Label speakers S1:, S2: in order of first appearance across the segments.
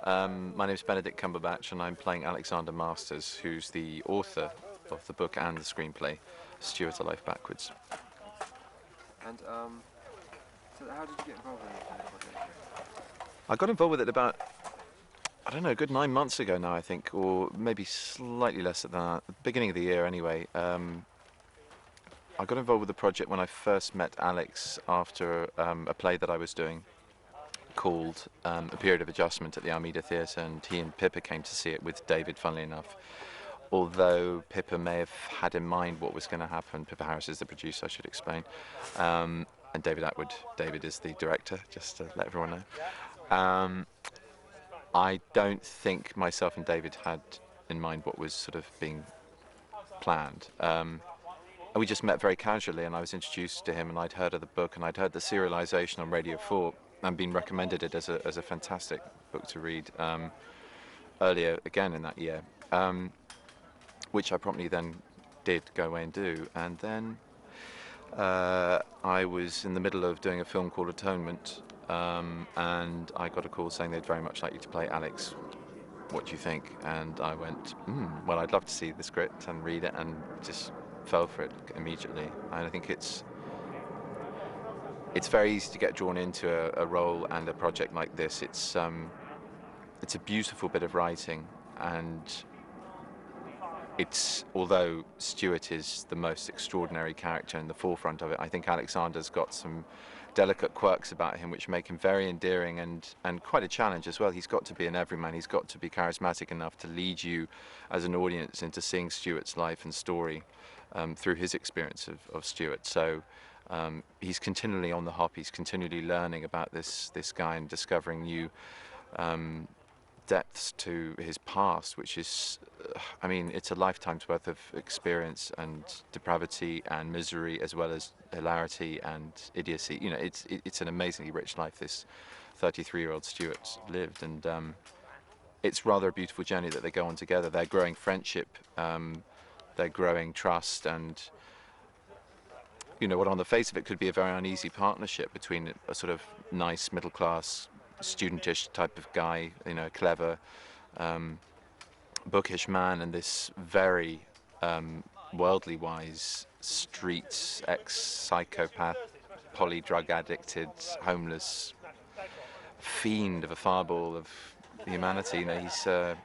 S1: My name is Benedict Cumberbatch, and I'm playing Alexander Masters, who's the author of the book and the screenplay, Stuart-A Life Backwards.
S2: And so how did you get involved in the project?
S1: I got involved with it about, I don't know, a good 9 months ago now, I think, or maybe slightly less than that, the beginning of the year anyway. I got involved with the project when I first met Alex after a play that I was doing called A Period of Adjustment at the Armida Theatre, and he and Pippa came to see it with David, funnily enough. Although Pippa may have had in mind what was going to happen. Pippa Harris is the producer, I should explain. And David Atwood, David is the director, just to let everyone know. I don't think myself and David had in mind what was sort of being planned. And we just met very casually, and I was introduced to him, and I'd heard of the book, and I'd heard the serialisation on Radio 4 and been recommended it as a fantastic book to read earlier again in that year, which I promptly then did go away and do. And then I was in the middle of doing a film called Atonement, and I got a call saying they'd very much like you to play Alex. What do you think? And I went, well, I'd love to see the script and read it, and just fell for it immediately. And I think it's very easy to get drawn into a role and a project like this. It's a beautiful bit of writing, and although Stuart is the most extraordinary character in the forefront of it, I think Alexander's got some delicate quirks about him which make him very endearing and quite a challenge as well. He's got to be an everyman. He's got to be charismatic enough to lead you as an audience into seeing Stuart's life and story through his experience of Stuart. So he's continually on the hop. He's continually learning about this guy and discovering new depths to his past, which is, I mean, it's a lifetime's worth of experience and depravity and misery, as well as hilarity and idiocy. You know, it's an amazingly rich life this 33-year-old Stuart lived, and it's rather a beautiful journey that they go on together. Their growing friendship, their growing trust, and you know what, on the face of it, could be a very uneasy partnership between a sort of nice middle-class, studentish type of guy, you know, clever, bookish man, and this very worldly wise street ex-psychopath, poly-drug addicted, homeless fiend of a fireball of humanity. You know, they're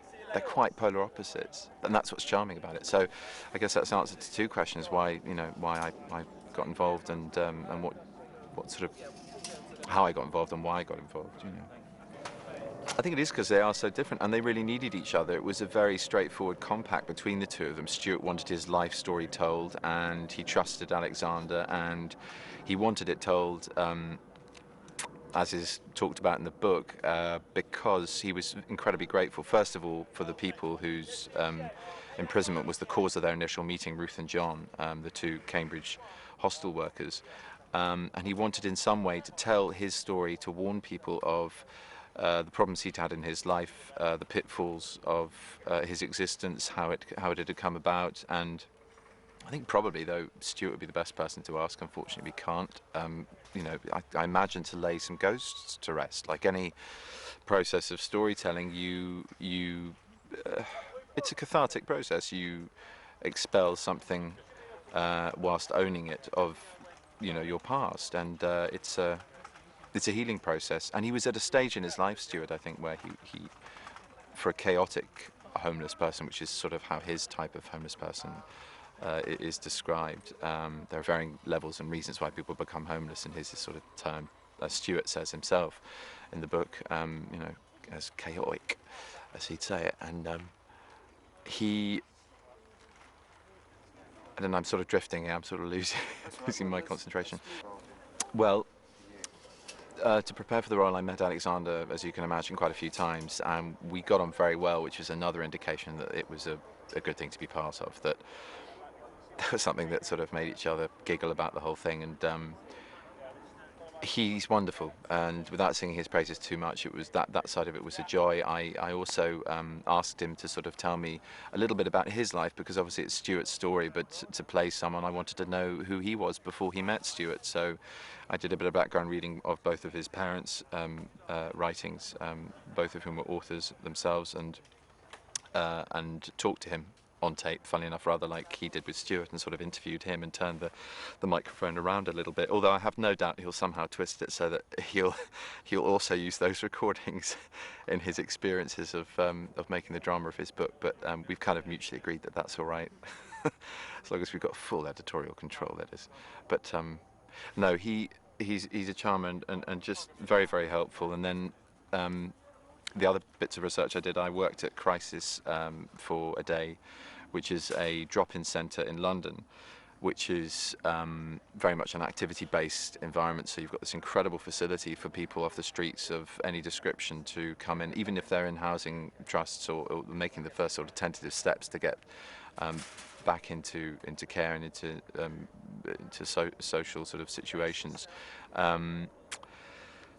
S1: quite polar opposites, and that's what's charming about it. So I guess that's the answer to two questions: why I got involved, and what sort of how I got involved and why I got involved. You know, I think it is because they are so different, and they really needed each other. It was a very straightforward compact between the two of them. Stuart wanted his life story told, and he trusted Alexander, and he wanted it told, as is talked about in the book, because he was incredibly grateful, first of all, for the people whose imprisonment was the cause of their initial meeting, Ruth and John, the two Cambridge hostel workers. And he wanted in some way to tell his story, to warn people of the problems he'd had in his life, the pitfalls of his existence, how it had come about. And I think probably, though, Stuart would be the best person to ask. Unfortunately, we can't. You know, I imagine to lay some ghosts to rest. Like any process of storytelling, it's a cathartic process. You expel something whilst owning it of, you know, your past, and it's a healing process. And he was at a stage in his life, Stuart, I think, where he for a chaotic homeless person, which is sort of how his type of homeless person is described. There are varying levels and reasons why people become homeless, and his sort of term, as Stuart says himself in the book, you know, as chaotic, as he'd say it. And and then I'm sort of drifting, I'm sort of losing my concentration. Well, to prepare for the role, I met Alexander, as you can imagine, quite a few times, and we got on very well, which was another indication that it was a good thing to be part of, that there was something that sort of made each other giggle about the whole thing. And He's wonderful, and without singing his praises too much, it was that side of it was a joy. I also asked him to sort of tell me a little bit about his life, because obviously it's Stuart's story, but to play someone, I wanted to know who he was before he met Stuart. So I did a bit of background reading of both of his parents' writings, both of whom were authors themselves, and talked to him on tape, funnily enough, rather like he did with Stuart, and sort of interviewed him and turned the microphone around a little bit. Although I have no doubt he'll somehow twist it so that he'll also use those recordings in his experiences of making the drama of his book. But we've kind of mutually agreed that that's all right, as long as we've got full editorial control, that is. But no, he's a charmer, and just very, very helpful. And then the other bits of research I did, I worked at Crisis for a day, which is a drop-in centre in London, which is very much an activity-based environment. So you've got this incredible facility for people off the streets of any description to come in, even if they're in housing trusts or making the first sort of tentative steps to get back into care and into social sort of situations.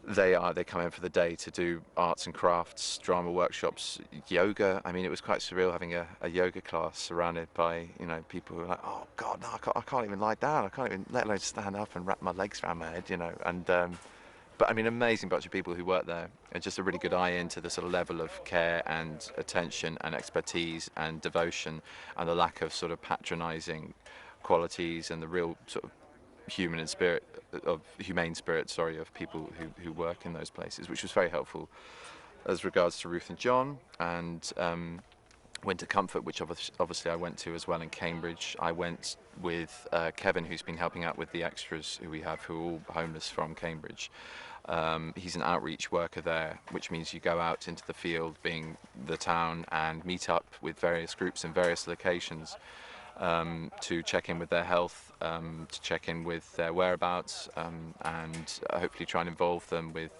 S1: They come in for the day to do arts and crafts, drama workshops, yoga. I mean, it was quite surreal having a yoga class surrounded by, you know, people who were like, oh God, no, I can't even lie down. I can't even, let alone stand up and wrap my legs around my head, you know. And but I mean, amazing bunch of people who work there, and just a really good eye into the sort of level of care and attention and expertise and devotion, and the lack of sort of patronising qualities, and the real sort of humane spirit of people who work in those places, which was very helpful as regards to Ruth and John. And Winter Comfort, which obviously I went to as well in Cambridge. I went with Kevin, who's been helping out with the extras who we have, who are all homeless from Cambridge. He's an outreach worker there, which means you go out into the field, being the town, and meet up with various groups in various locations to check in with their health, to check in with their whereabouts, and hopefully try and involve them with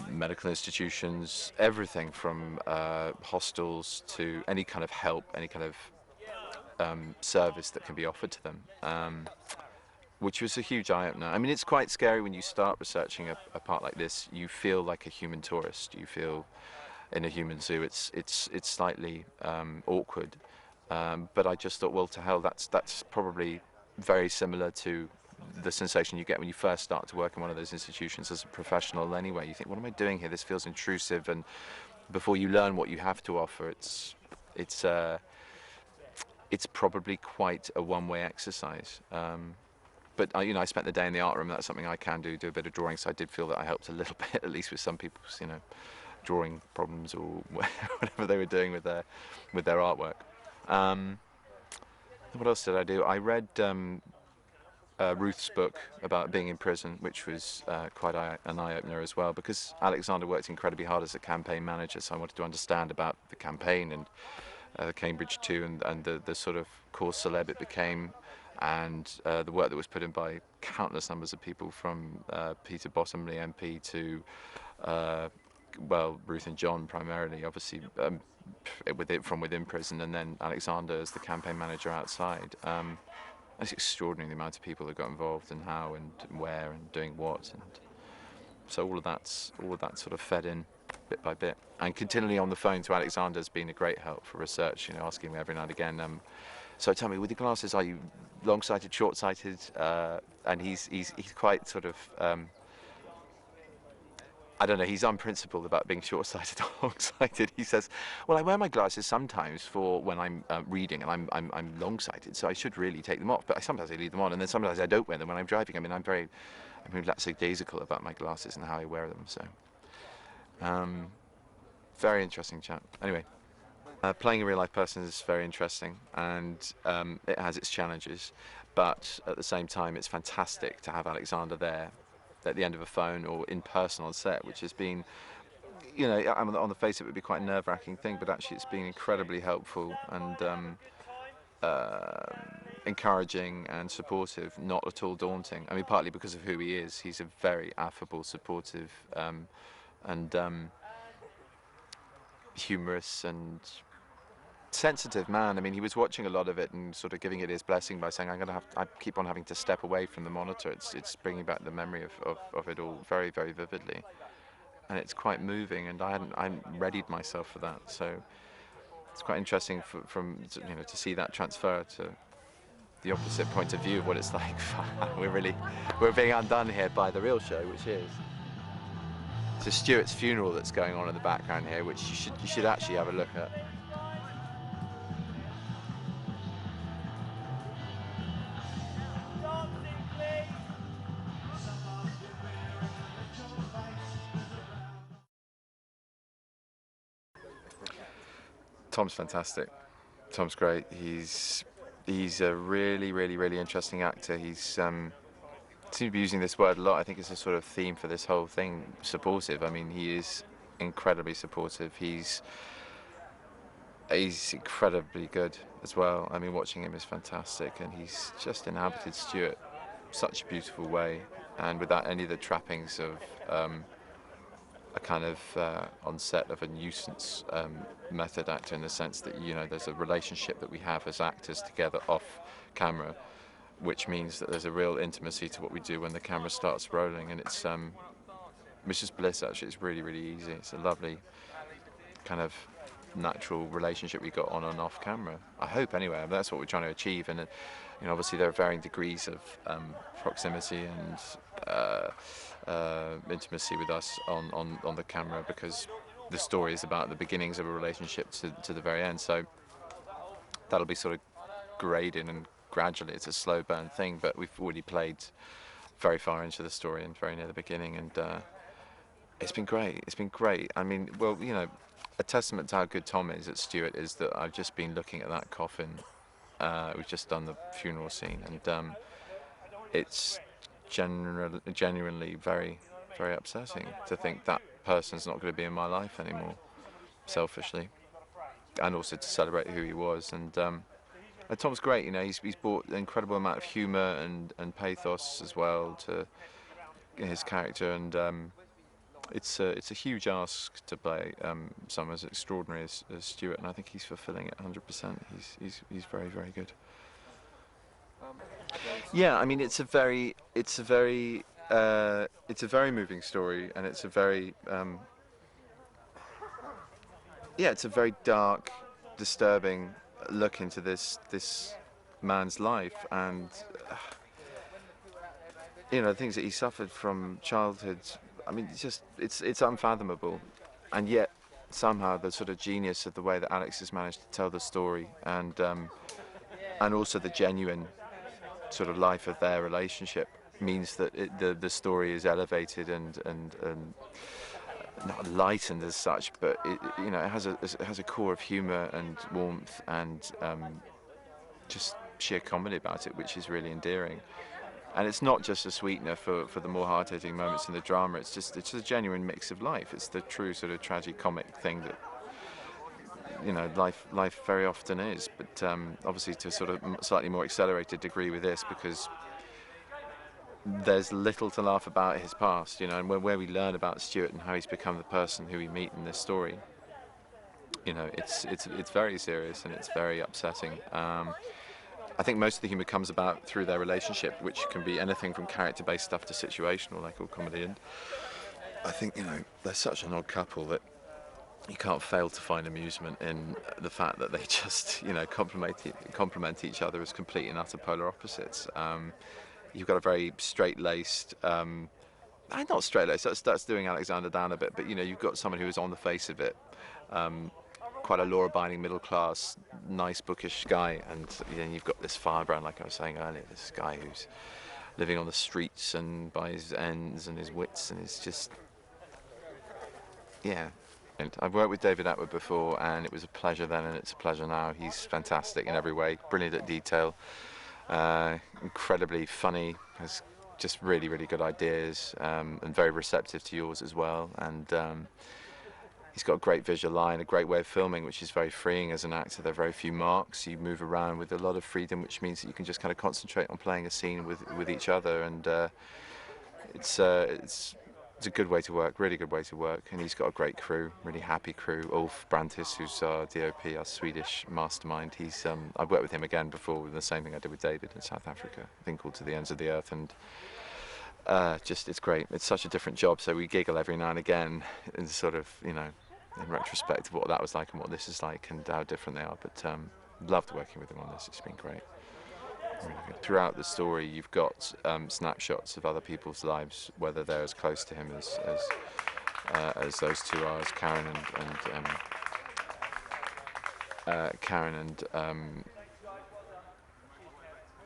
S1: medical institutions, everything from hostels to any kind of help, any kind of service that can be offered to them, which was a huge eye-opener. I mean, it's quite scary when you start researching a part like this. You feel like a human tourist. You feel in a human zoo. It's slightly awkward, but I just thought, well, to hell, that's probably very similar to the sensation you get when you first start to work in one of those institutions as a professional anyway. You think, what am I doing here? This feels intrusive, and before you learn what you have to offer, it's probably quite a one-way exercise. But you know, I spent the day in the art room. That's something I can do a bit of drawing, so I did feel that I helped a little bit, at least with some people's, you know, drawing problems or whatever they were doing with their artwork. What else did I do? I read Ruth's book about being in prison, which was quite an eye-opener as well, because Alexander worked incredibly hard as a campaign manager, so I wanted to understand about the campaign and the Cambridge 2 and the sort of cause celeb it became, and the work that was put in by countless numbers of people, from Peter Bottomley MP to well, Ruth and John primarily, obviously, from within prison, and then Alexander as the campaign manager outside. It's extraordinary the amount of people that got involved, and how and where and doing what, and so all of that sort of fed in bit by bit. And continually on the phone to Alexander has been a great help for research, you know, asking me every now and again, so tell me, with your glasses, are you long-sighted, short-sighted? And he's quite sort of I don't know, he's unprincipled about being short-sighted or long-sighted. He says, well, I wear my glasses sometimes for when I'm reading, and I'm long-sighted, so I should really take them off, but sometimes I leave them on, and then sometimes I don't wear them when I'm driving. I mean, I'm lackadaisical about my glasses and how I wear them, so. Very interesting chat. Anyway, playing a real-life person is very interesting, and it has its challenges, but at the same time, it's fantastic to have Alexander there at the end of a phone or in person on set, which has been, you know, on the face of it would be quite a nerve-wracking thing, but actually it's been incredibly helpful and encouraging and supportive, not at all daunting. I mean, partly because of who he is. He's a very affable, supportive, and humorous and sensitive man. I mean, he was watching a lot of it and sort of giving it his blessing by saying, I keep on having to step away from the monitor. It's bringing back the memory of it all very, very vividly. And it's quite moving, and I hadn't readied myself for that. So it's quite interesting to see that transfer to the opposite point of view of what it's like. We're being undone here by the real show, which is so Stuart's funeral that's going on in the background here, which you should actually have a look at. Tom's fantastic. Tom's great. He's a really, really, really interesting actor. He's seems to be using this word a lot. I think it's a sort of theme for this whole thing. Supportive. I mean, he is incredibly supportive. He's incredibly good as well. I mean, watching him is fantastic, and he's just inhabited Stuart such a beautiful way, and without any of the trappings of a kind of onset of a nuisance method actor, in the sense that there's a relationship that we have as actors together off camera, which means that there's a real intimacy to what we do when the camera starts rolling, and it's just bliss. Actually, it's really, really easy. It's a lovely kind of natural relationship we got on and off camera. I hope, anyway. I mean, that's what we're trying to achieve, and obviously there are varying degrees of proximity and intimacy with us on the camera, because the story is about the beginnings of a relationship to the very end. So that'll be sort of graded, and gradually it's a slow burn thing, but we've already played very far into the story and very near the beginning, and it's been great. It's been great. I mean, well, a testament to how good Tom is at Stuart is that I've just been looking at that coffin. We've just done the funeral scene, and it's genuinely very, very upsetting to think that person's not going to be in my life anymore, selfishly, and also to celebrate who he was. And Tom's great. He's brought an incredible amount of humour and pathos as well to his character, and it's a huge ask to play someone as extraordinary as Stuart, and I think he's fulfilling it 100%. He's very, very good. Yeah, I mean, it's a very moving story, and it's a very it's a very dark, disturbing look into this man's life, and the things that he suffered from childhood. I mean, it's unfathomable, and yet somehow the sort of genius of the way that Alex has managed to tell the story, and also the genuine sort of life of their relationship, means that the story is elevated and not lightened as such, but it has a core of humour and warmth and just sheer comedy about it, which is really endearing. And it's not just a sweetener for the more hard-hitting moments in the drama. It's just a genuine mix of life. It's the true sort of tragicomic thing that life very often is. But obviously to sort of slightly more accelerated degree with this, because there's little to laugh about his past, and where we learn about Stuart and how he's become the person who we meet in this story. It's very serious, and it's very upsetting. I think most of the humour comes about through their relationship, which can be anything from character-based stuff to situational, like all comedy. And I think, they're such an odd couple that you can't fail to find amusement in the fact that they just, complement each other as complete and utter polar opposites. You've got a very straight-laced, not straight-laced, that's doing Alexander down a bit, but, you've got someone who is on the face of it, quite a law-abiding, middle-class, nice, bookish guy, and you've got this firebrand, like I was saying earlier, this guy who's living on the streets and by his ends and his wits, and it's just, yeah. And I've worked with David Atwood before, and it was a pleasure then, and it's a pleasure now. He's fantastic in every way, brilliant at detail, incredibly funny, has just really, really good ideas, and very receptive to yours as well, and he's got a great visual eye and a great way of filming, which is very freeing as an actor. There are very few marks. You move around with a lot of freedom, which means that you can just kind of concentrate on playing a scene with each other. And it's it's a good way to work, really good way to work, and he's got a great crew, really happy crew. Ulf Brantis, who's our DOP, our Swedish mastermind, he's I've worked with him again before with the same thing I did with David in South Africa, a thing called To the Ends of the Earth, and just it's great. It's such a different job, so we giggle every now and again, in sort of, you know, in retrospect of what that was like and what this is like and how different they are. But loved working with him on this. It's been great. Really good. Throughout the story, you've got snapshots of other people's lives, whether they're as close to him as those two are, as Karen and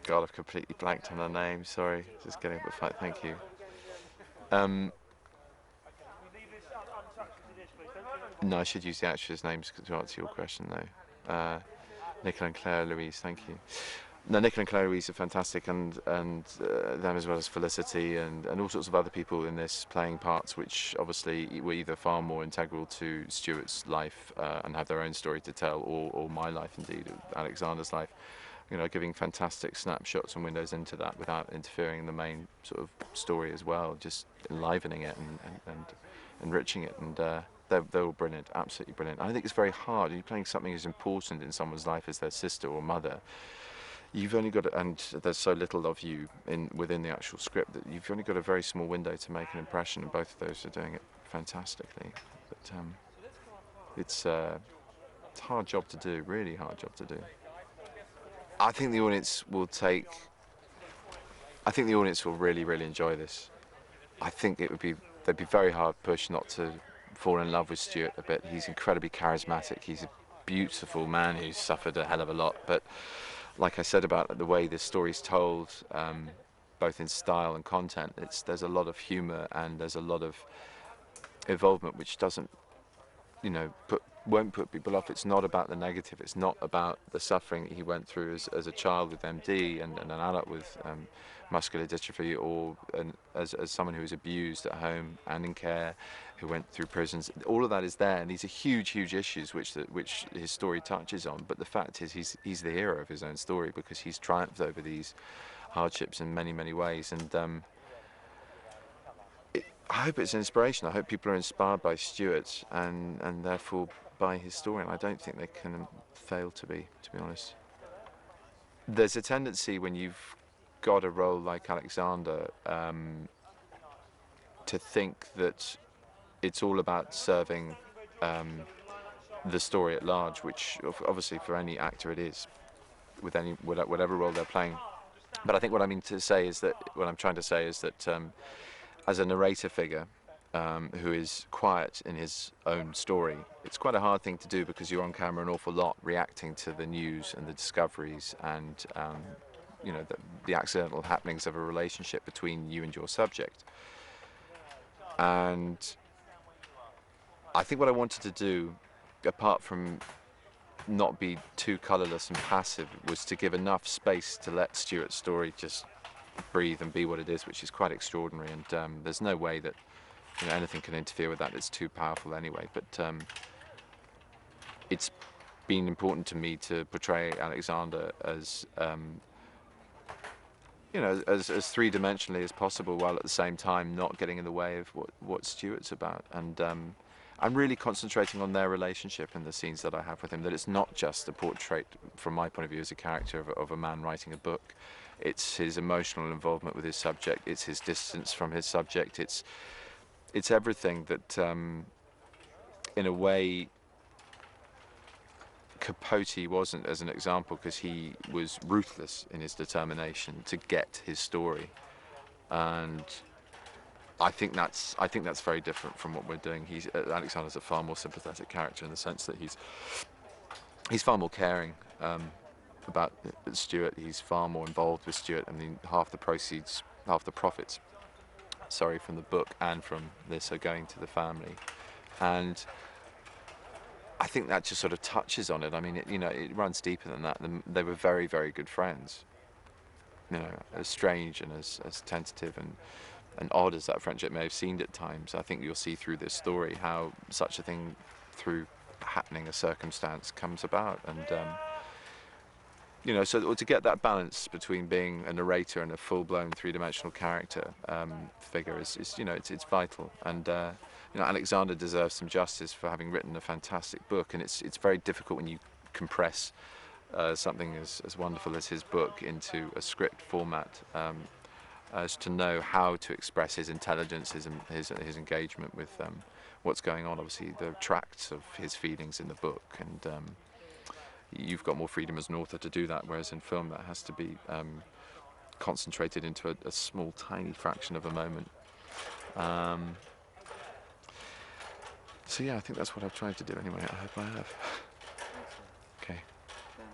S1: God, I've completely blanked on her name. Sorry, just getting a bit fight. Thank you. No, I should use the actress' names to answer your question, though. Nicola and Claire Louise, thank you. No, Nicola and Claire Louise are fantastic, and them as well as Felicity and all sorts of other people in this playing parts which obviously were either far more integral to Stuart's life and have their own story to tell, or my life indeed, Alexander's life. You know, giving fantastic snapshots and windows into that without interfering in the main sort of story as well, just enlivening it and enriching it, and they're all brilliant, absolutely brilliant. I think it's very hard. You're playing something as important in someone's life as their sister or mother. You've only got, and there's so little of you within the actual script that you've only got a very small window to make an impression, and both of those are doing it fantastically. But it's a hard job to do, really hard job to do. I think the audience will really, really enjoy this. I think they'd be very hard pushed not to fall in love with Stuart a bit. He's incredibly charismatic. He's a beautiful man who's suffered a hell of a lot. But like I said about the way this story's told, both in style and content, there's a lot of humour and there's a lot of involvement which doesn't, you know, won't put people off. It's not about the negative. It's not about the suffering he went through as a child with MD and an adult with muscular dystrophy, or as someone who was abused at home and in care, who went through prisons. All of that is there, and these are huge, huge issues which his story touches on. But the fact is, he's the hero of his own story because he's triumphed over these hardships in many, many ways. And I hope it's an inspiration. I hope people are inspired by Stuart and therefore by his story. And I don't think they can fail to be honest. There's a tendency when you've got a role like Alexander to think that it's all about serving the story at large, which obviously for any actor it is, with whatever role they're playing. But I think what I'm trying to say is that as a narrator figure who is quiet in his own story, it's quite a hard thing to do because you're on camera an awful lot reacting to the news and the discoveries and you know, the accidental happenings of a relationship between you and your subject. And I think what I wanted to do, apart from not be too colourless and passive, was to give enough space to let Stuart's story just breathe and be what it is, which is quite extraordinary. And there's no way that, you know, anything can interfere with that. It's too powerful anyway. But it's been important to me to portray Alexander as you know, as three-dimensionally as possible, while at the same time not getting in the way of what Stuart's about. And I'm really concentrating on their relationship in the scenes that I have with him, that it's not just a portrait, from my point of view, as a character of a man writing a book. It's his emotional involvement with his subject, it's his distance from his subject, it's everything that, in a way, Capote wasn't, as an example, because he was ruthless in his determination to get his story, and I think that's very different from what we're doing. Alexander's a far more sympathetic character in the sense that he's far more caring about Stuart. He's far more involved with Stuart. I mean, half the profits, sorry, from the book and from this are going to the family, and I think that just sort of touches on it. I mean, it runs deeper than that. They were very, very good friends. You know, as strange and as tentative and odd as that friendship may have seemed at times, I think you'll see through this story how such a thing, through happening, a circumstance, comes about. And you know, so to get that balance between being a narrator and a full-blown three-dimensional character figure is you know, it's vital. And you know, Alexander deserves some justice for having written a fantastic book, and it's very difficult when you compress something as wonderful as his book into a script format, as to know how to express his intelligence, his engagement with what's going on. Obviously, there are tracts of his feelings in the book, and you've got more freedom as an author to do that, whereas in film that has to be concentrated into a small, tiny fraction of a moment. So yeah, I think that's what I've tried to do anyway. I hope I have.
S2: Thanks, man.
S1: Okay.
S2: Then